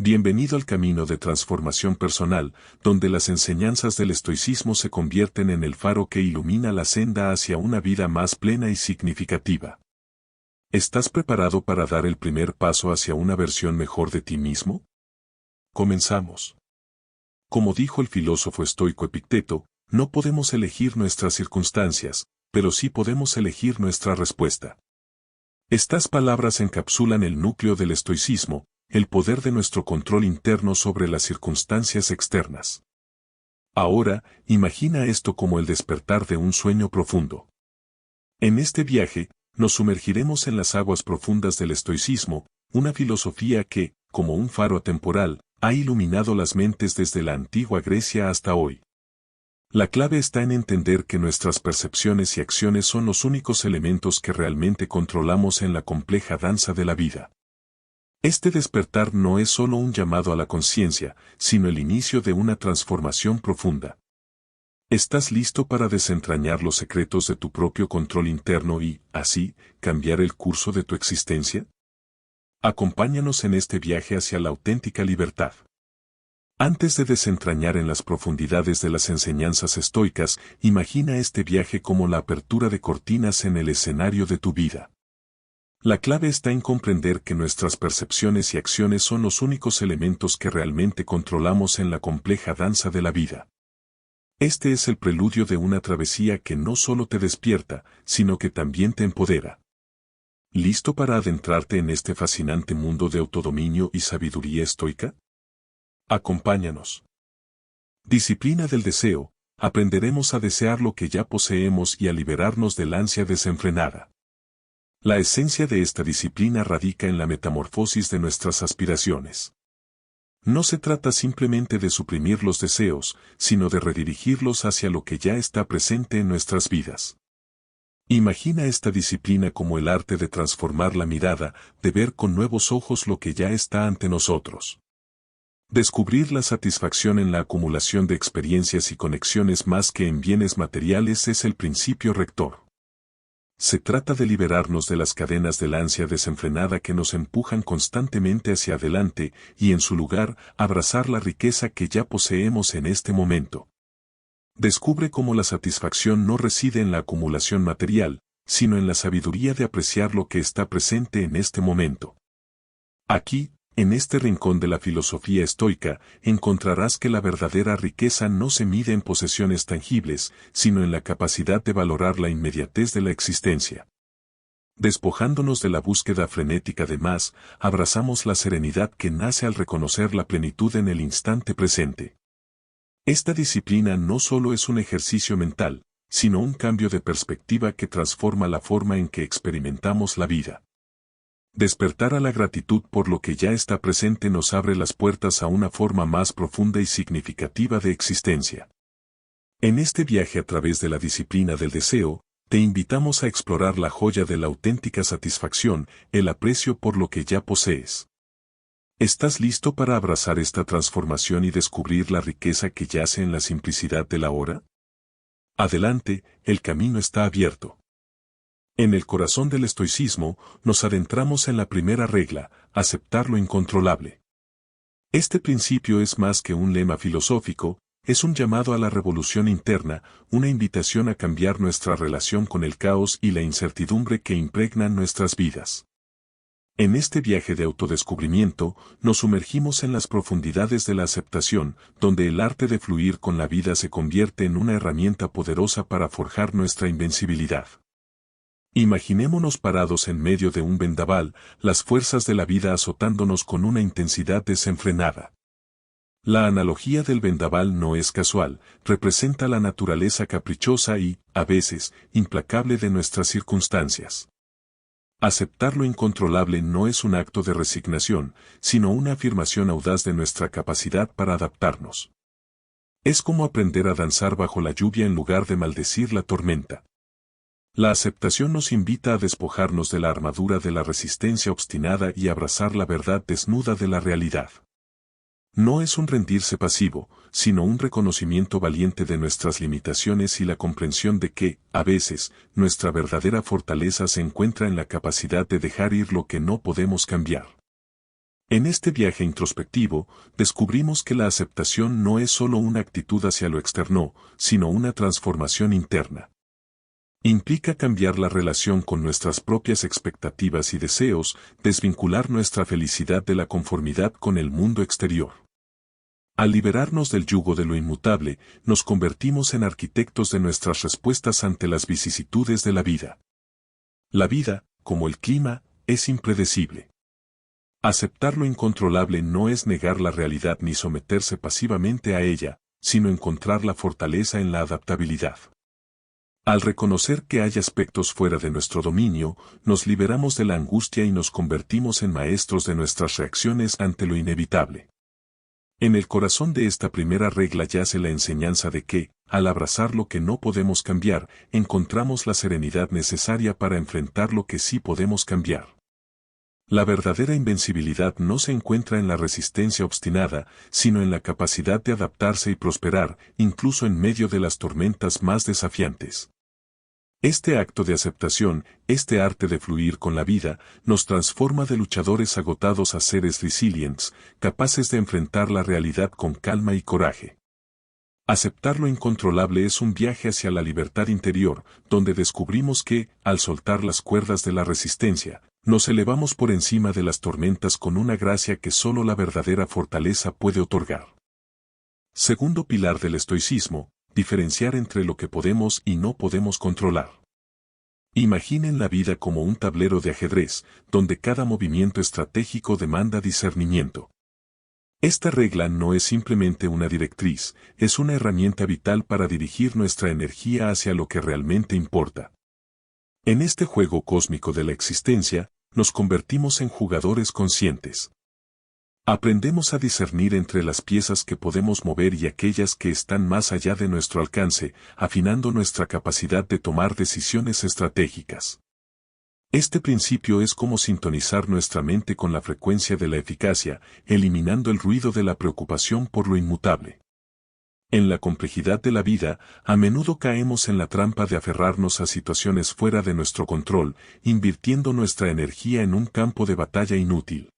Bienvenido al camino de transformación personal, donde las enseñanzas del estoicismo se convierten en el faro que ilumina la senda hacia una vida más plena y significativa. ¿Estás preparado para dar el primer paso hacia una versión mejor de ti mismo? Comenzamos. Como dijo el filósofo estoico Epicteto, no podemos elegir nuestras circunstancias, pero sí podemos elegir nuestra respuesta. Estas palabras encapsulan el núcleo del estoicismo, el poder de nuestro control interno sobre las circunstancias externas. Ahora, imagina esto como el despertar de un sueño profundo. En este viaje, nos sumergiremos en las aguas profundas del estoicismo, una filosofía que, como un faro atemporal, ha iluminado las mentes desde la antigua Grecia hasta hoy. La clave está en entender que nuestras percepciones y acciones son los únicos elementos que realmente controlamos en la compleja danza de la vida. Este despertar no es solo un llamado a la conciencia, sino el inicio de una transformación profunda. ¿Estás listo para desentrañar los secretos de tu propio control interno y, así, cambiar el curso de tu existencia? Acompáñanos en este viaje hacia la auténtica libertad. Antes de desentrañar en las profundidades de las enseñanzas estoicas, imagina este viaje como la apertura de cortinas en el escenario de tu vida. La clave está en comprender que nuestras percepciones y acciones son los únicos elementos que realmente controlamos en la compleja danza de la vida. Este es el preludio de una travesía que no solo te despierta, sino que también te empodera. ¿Listo para adentrarte en este fascinante mundo de autodominio y sabiduría estoica? Acompáñanos. Disciplina del deseo, aprenderemos a desear lo que ya poseemos y a liberarnos del ansia desenfrenada. La esencia de esta disciplina radica en la metamorfosis de nuestras aspiraciones. No se trata simplemente de suprimir los deseos, sino de redirigirlos hacia lo que ya está presente en nuestras vidas. Imagina esta disciplina como el arte de transformar la mirada, de ver con nuevos ojos lo que ya está ante nosotros. Descubrir la satisfacción en la acumulación de experiencias y conexiones más que en bienes materiales es el principio rector. Se trata de liberarnos de las cadenas del ansia desenfrenada que nos empujan constantemente hacia adelante y en su lugar abrazar la riqueza que ya poseemos en este momento. Descubre cómo la satisfacción no reside en la acumulación material, sino en la sabiduría de apreciar lo que está presente en este momento. Aquí, en este rincón de la filosofía estoica, encontrarás que la verdadera riqueza no se mide en posesiones tangibles, sino en la capacidad de valorar la inmediatez de la existencia. Despojándonos de la búsqueda frenética de más, abrazamos la serenidad que nace al reconocer la plenitud en el instante presente. Esta disciplina no solo es un ejercicio mental, sino un cambio de perspectiva que transforma la forma en que experimentamos la vida. Despertar a la gratitud por lo que ya está presente nos abre las puertas a una forma más profunda y significativa de existencia. En este viaje a través de la disciplina del deseo, te invitamos a explorar la joya de la auténtica satisfacción, el aprecio por lo que ya posees. ¿Estás listo para abrazar esta transformación y descubrir la riqueza que yace en la simplicidad del ahora? Adelante, el camino está abierto. En el corazón del estoicismo, nos adentramos en la primera regla, aceptar lo incontrolable. Este principio es más que un lema filosófico, es un llamado a la revolución interna, una invitación a cambiar nuestra relación con el caos y la incertidumbre que impregnan nuestras vidas. En este viaje de autodescubrimiento, nos sumergimos en las profundidades de la aceptación, donde el arte de fluir con la vida se convierte en una herramienta poderosa para forjar nuestra invencibilidad. Imaginémonos parados en medio de un vendaval, las fuerzas de la vida azotándonos con una intensidad desenfrenada. La analogía del vendaval no es casual, representa la naturaleza caprichosa y, a veces, implacable de nuestras circunstancias. Aceptar lo incontrolable no es un acto de resignación, sino una afirmación audaz de nuestra capacidad para adaptarnos. Es como aprender a danzar bajo la lluvia en lugar de maldecir la tormenta. La aceptación nos invita a despojarnos de la armadura de la resistencia obstinada y abrazar la verdad desnuda de la realidad. No es un rendirse pasivo, sino un reconocimiento valiente de nuestras limitaciones y la comprensión de que, a veces, nuestra verdadera fortaleza se encuentra en la capacidad de dejar ir lo que no podemos cambiar. En este viaje introspectivo, descubrimos que la aceptación no es solo una actitud hacia lo externo, sino una transformación interna. Implica cambiar la relación con nuestras propias expectativas y deseos, desvincular nuestra felicidad de la conformidad con el mundo exterior. Al liberarnos del yugo de lo inmutable, nos convertimos en arquitectos de nuestras respuestas ante las vicisitudes de la vida. La vida, como el clima, es impredecible. Aceptar lo incontrolable no es negar la realidad ni someterse pasivamente a ella, sino encontrar la fortaleza en la adaptabilidad. Al reconocer que hay aspectos fuera de nuestro dominio, nos liberamos de la angustia y nos convertimos en maestros de nuestras reacciones ante lo inevitable. En el corazón de esta primera regla yace la enseñanza de que, al abrazar lo que no podemos cambiar, encontramos la serenidad necesaria para enfrentar lo que sí podemos cambiar. La verdadera invencibilidad no se encuentra en la resistencia obstinada, sino en la capacidad de adaptarse y prosperar, incluso en medio de las tormentas más desafiantes. Este acto de aceptación, este arte de fluir con la vida, nos transforma de luchadores agotados a seres resilientes, capaces de enfrentar la realidad con calma y coraje. Aceptar lo incontrolable es un viaje hacia la libertad interior, donde descubrimos que, al soltar las cuerdas de la resistencia, nos elevamos por encima de las tormentas con una gracia que solo la verdadera fortaleza puede otorgar. Segundo pilar del estoicismo, diferenciar entre lo que podemos y no podemos controlar. Imaginen la vida como un tablero de ajedrez, donde cada movimiento estratégico demanda discernimiento. Esta regla no es simplemente una directriz, es una herramienta vital para dirigir nuestra energía hacia lo que realmente importa. En este juego cósmico de la existencia, nos convertimos en jugadores conscientes. Aprendemos a discernir entre las piezas que podemos mover y aquellas que están más allá de nuestro alcance, afinando nuestra capacidad de tomar decisiones estratégicas. Este principio es como sintonizar nuestra mente con la frecuencia de la eficacia, eliminando el ruido de la preocupación por lo inmutable. En la complejidad de la vida, a menudo caemos en la trampa de aferrarnos a situaciones fuera de nuestro control, invirtiendo nuestra energía en un campo de batalla inútil.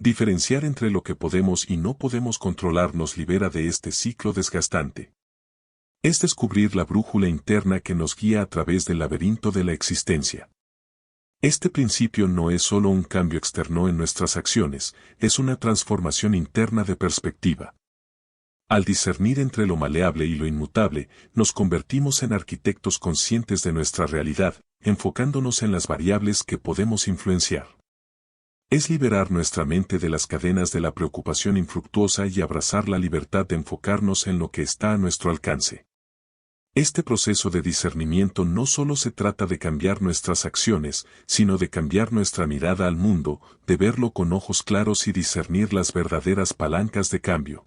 Diferenciar entre lo que podemos y no podemos controlar nos libera de este ciclo desgastante. Es descubrir la brújula interna que nos guía a través del laberinto de la existencia. Este principio no es solo un cambio externo en nuestras acciones, es una transformación interna de perspectiva. Al discernir entre lo maleable y lo inmutable, nos convertimos en arquitectos conscientes de nuestra realidad, enfocándonos en las variables que podemos influenciar. Es liberar nuestra mente de las cadenas de la preocupación infructuosa y abrazar la libertad de enfocarnos en lo que está a nuestro alcance. Este proceso de discernimiento no solo se trata de cambiar nuestras acciones, sino de cambiar nuestra mirada al mundo, de verlo con ojos claros y discernir las verdaderas palancas de cambio.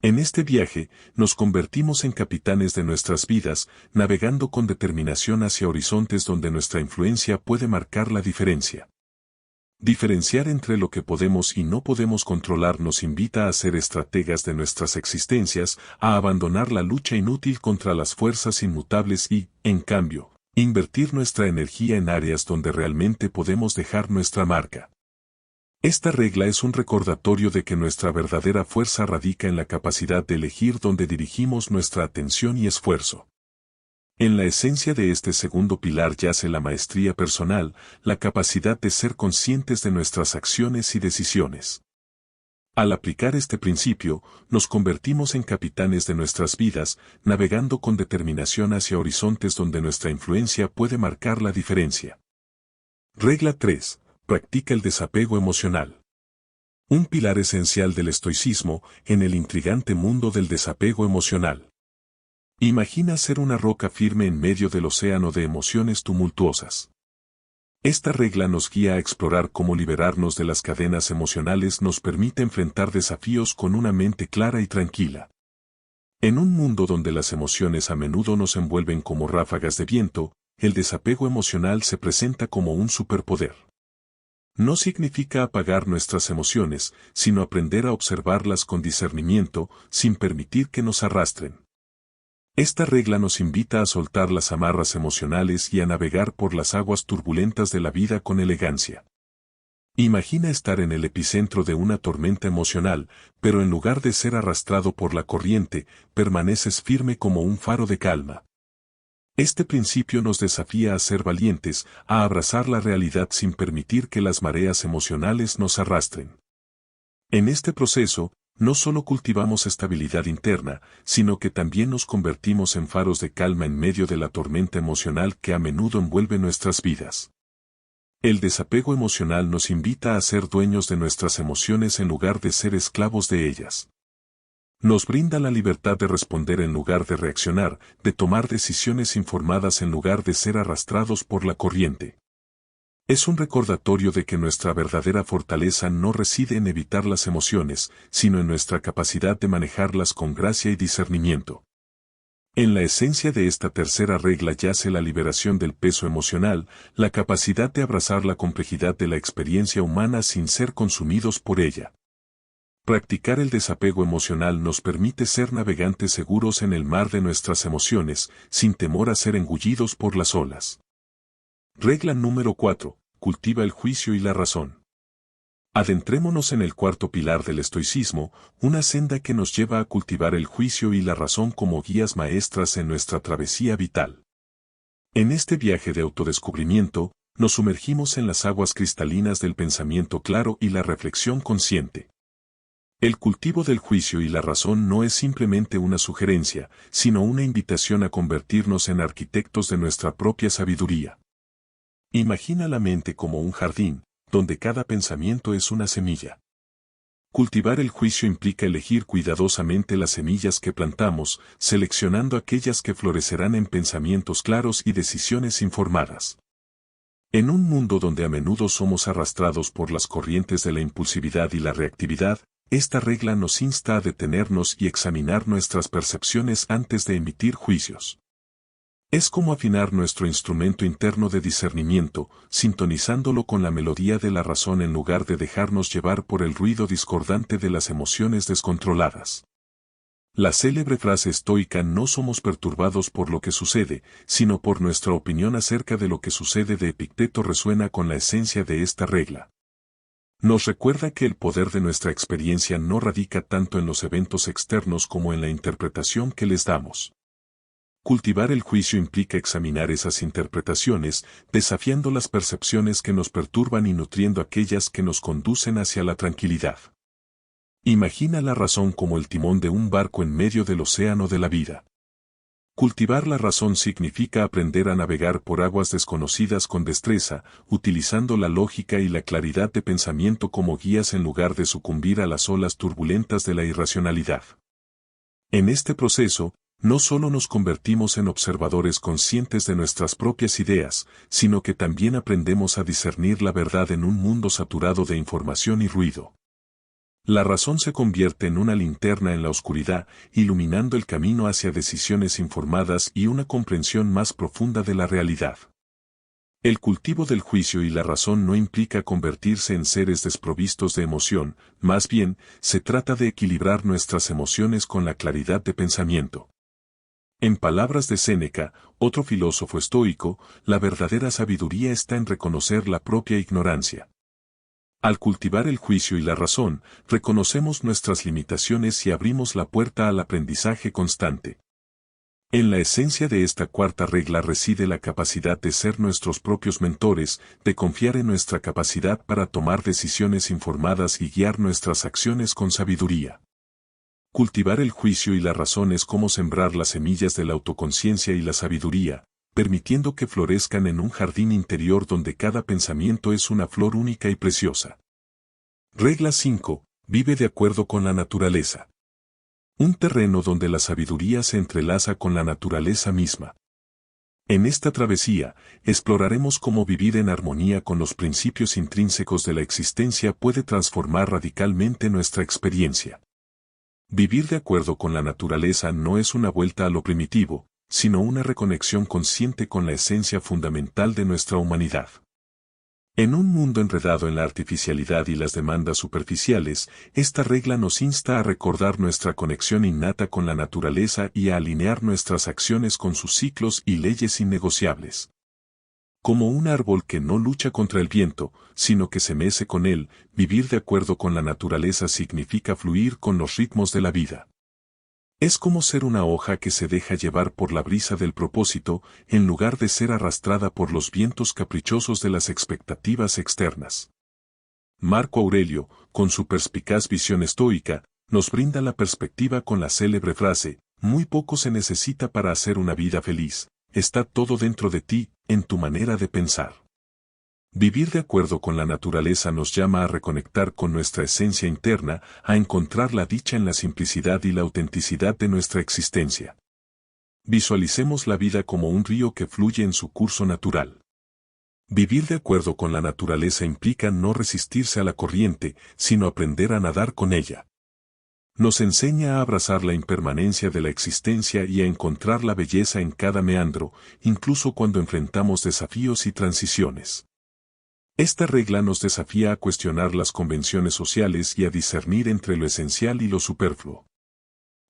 En este viaje, nos convertimos en capitanes de nuestras vidas, navegando con determinación hacia horizontes donde nuestra influencia puede marcar la diferencia. Diferenciar entre lo que podemos y no podemos controlar nos invita a ser estrategas de nuestras existencias, a abandonar la lucha inútil contra las fuerzas inmutables y, en cambio, invertir nuestra energía en áreas donde realmente podemos dejar nuestra marca. Esta regla es un recordatorio de que nuestra verdadera fuerza radica en la capacidad de elegir dónde dirigimos nuestra atención y esfuerzo. En la esencia de este segundo pilar yace la maestría personal, la capacidad de ser conscientes de nuestras acciones y decisiones. Al aplicar este principio, nos convertimos en capitanes de nuestras vidas, navegando con determinación hacia horizontes donde nuestra influencia puede marcar la diferencia. Regla 3. Practica el desapego emocional. Un pilar esencial del estoicismo en el intrigante mundo del desapego emocional. Imagina ser una roca firme en medio del océano de emociones tumultuosas. Esta regla nos guía a explorar cómo liberarnos de las cadenas emocionales nos permite enfrentar desafíos con una mente clara y tranquila. En un mundo donde las emociones a menudo nos envuelven como ráfagas de viento, el desapego emocional se presenta como un superpoder. No significa apagar nuestras emociones, sino aprender a observarlas con discernimiento, sin permitir que nos arrastren. Esta regla nos invita a soltar las amarras emocionales y a navegar por las aguas turbulentas de la vida con elegancia. Imagina estar en el epicentro de una tormenta emocional, pero en lugar de ser arrastrado por la corriente, permaneces firme como un faro de calma. Este principio nos desafía a ser valientes, a abrazar la realidad sin permitir que las mareas emocionales nos arrastren. En este proceso, no solo cultivamos estabilidad interna, sino que también nos convertimos en faros de calma en medio de la tormenta emocional que a menudo envuelve nuestras vidas. El desapego emocional nos invita a ser dueños de nuestras emociones en lugar de ser esclavos de ellas. Nos brinda la libertad de responder en lugar de reaccionar, de tomar decisiones informadas en lugar de ser arrastrados por la corriente. Es un recordatorio de que nuestra verdadera fortaleza no reside en evitar las emociones, sino en nuestra capacidad de manejarlas con gracia y discernimiento. En la esencia de esta tercera regla yace la liberación del peso emocional, la capacidad de abrazar la complejidad de la experiencia humana sin ser consumidos por ella. Practicar el desapego emocional nos permite ser navegantes seguros en el mar de nuestras emociones, sin temor a ser engullidos por las olas. Regla número 4. Cultiva el juicio y la razón. Adentrémonos en el cuarto pilar del estoicismo, una senda que nos lleva a cultivar el juicio y la razón como guías maestras en nuestra travesía vital. En este viaje de autodescubrimiento, nos sumergimos en las aguas cristalinas del pensamiento claro y la reflexión consciente. El cultivo del juicio y la razón no es simplemente una sugerencia, sino una invitación a convertirnos en arquitectos de nuestra propia sabiduría. Imagina la mente como un jardín, donde cada pensamiento es una semilla. Cultivar el juicio implica elegir cuidadosamente las semillas que plantamos, seleccionando aquellas que florecerán en pensamientos claros y decisiones informadas. En un mundo donde a menudo somos arrastrados por las corrientes de la impulsividad y la reactividad, esta regla nos insta a detenernos y examinar nuestras percepciones antes de emitir juicios. Es como afinar nuestro instrumento interno de discernimiento, sintonizándolo con la melodía de la razón en lugar de dejarnos llevar por el ruido discordante de las emociones descontroladas. La célebre frase estoica "no somos perturbados por lo que sucede, sino por nuestra opinión acerca de lo que sucede" de Epicteto resuena con la esencia de esta regla. Nos recuerda que el poder de nuestra experiencia no radica tanto en los eventos externos como en la interpretación que les damos. Cultivar el juicio implica examinar esas interpretaciones, desafiando las percepciones que nos perturban y nutriendo aquellas que nos conducen hacia la tranquilidad. Imagina la razón como el timón de un barco en medio del océano de la vida. Cultivar la razón significa aprender a navegar por aguas desconocidas con destreza, utilizando la lógica y la claridad de pensamiento como guías en lugar de sucumbir a las olas turbulentas de la irracionalidad. En este proceso, no solo nos convertimos en observadores conscientes de nuestras propias ideas, sino que también aprendemos a discernir la verdad en un mundo saturado de información y ruido. La razón se convierte en una linterna en la oscuridad, iluminando el camino hacia decisiones informadas y una comprensión más profunda de la realidad. El cultivo del juicio y la razón no implica convertirse en seres desprovistos de emoción, más bien, se trata de equilibrar nuestras emociones con la claridad de pensamiento. En palabras de Séneca, otro filósofo estoico, la verdadera sabiduría está en reconocer la propia ignorancia. Al cultivar el juicio y la razón, reconocemos nuestras limitaciones y abrimos la puerta al aprendizaje constante. En la esencia de esta cuarta regla reside la capacidad de ser nuestros propios mentores, de confiar en nuestra capacidad para tomar decisiones informadas y guiar nuestras acciones con sabiduría. Cultivar el juicio y la razón es como sembrar las semillas de la autoconciencia y la sabiduría, permitiendo que florezcan en un jardín interior donde cada pensamiento es una flor única y preciosa. Regla 5. Vive de acuerdo con la naturaleza. Un terreno donde la sabiduría se entrelaza con la naturaleza misma. En esta travesía, exploraremos cómo vivir en armonía con los principios intrínsecos de la existencia puede transformar radicalmente nuestra experiencia. Vivir de acuerdo con la naturaleza no es una vuelta a lo primitivo, sino una reconexión consciente con la esencia fundamental de nuestra humanidad. En un mundo enredado en la artificialidad y las demandas superficiales, esta regla nos insta a recordar nuestra conexión innata con la naturaleza y a alinear nuestras acciones con sus ciclos y leyes innegociables. Como un árbol que no lucha contra el viento, sino que se mece con él, vivir de acuerdo con la naturaleza significa fluir con los ritmos de la vida. Es como ser una hoja que se deja llevar por la brisa del propósito, en lugar de ser arrastrada por los vientos caprichosos de las expectativas externas. Marco Aurelio, con su perspicaz visión estoica, nos brinda la perspectiva con la célebre frase, muy poco se necesita para hacer una vida feliz, está todo dentro de ti, en tu manera de pensar. Vivir de acuerdo con la naturaleza nos llama a reconectar con nuestra esencia interna, a encontrar la dicha en la simplicidad y la autenticidad de nuestra existencia. Visualicemos la vida como un río que fluye en su curso natural. Vivir de acuerdo con la naturaleza implica no resistirse a la corriente, sino aprender a nadar con ella. Nos enseña a abrazar la impermanencia de la existencia y a encontrar la belleza en cada meandro, incluso cuando enfrentamos desafíos y transiciones. Esta regla nos desafía a cuestionar las convenciones sociales y a discernir entre lo esencial y lo superfluo.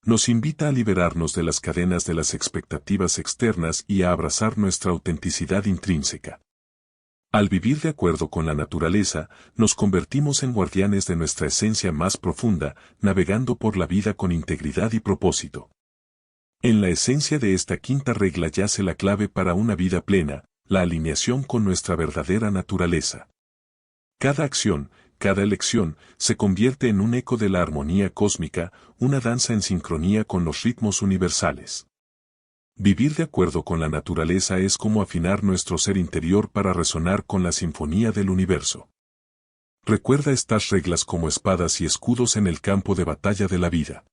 Nos invita a liberarnos de las cadenas de las expectativas externas y a abrazar nuestra autenticidad intrínseca. Al vivir de acuerdo con la naturaleza, nos convertimos en guardianes de nuestra esencia más profunda, navegando por la vida con integridad y propósito. En la esencia de esta quinta regla yace la clave para una vida plena, la alineación con nuestra verdadera naturaleza. Cada acción, cada elección, se convierte en un eco de la armonía cósmica, una danza en sincronía con los ritmos universales. Vivir de acuerdo con la naturaleza es como afinar nuestro ser interior para resonar con la sinfonía del universo. Recuerda estas reglas como espadas y escudos en el campo de batalla de la vida.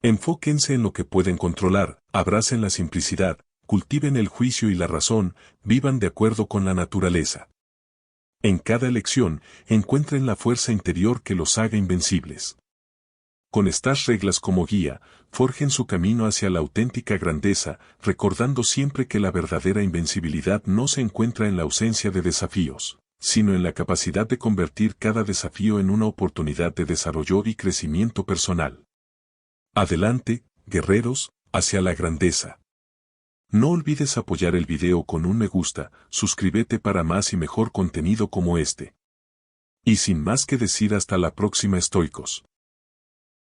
Enfóquense en lo que pueden controlar, abracen la simplicidad, cultiven el juicio y la razón, vivan de acuerdo con la naturaleza. En cada elección, encuentren la fuerza interior que los haga invencibles. Con estas reglas como guía, forjen su camino hacia la auténtica grandeza, recordando siempre que la verdadera invencibilidad no se encuentra en la ausencia de desafíos, sino en la capacidad de convertir cada desafío en una oportunidad de desarrollo y crecimiento personal. Adelante, guerreros, hacia la grandeza. No olvides apoyar el video con un me gusta, suscríbete para más y mejor contenido como este. Y sin más que decir, hasta la próxima, estoicos.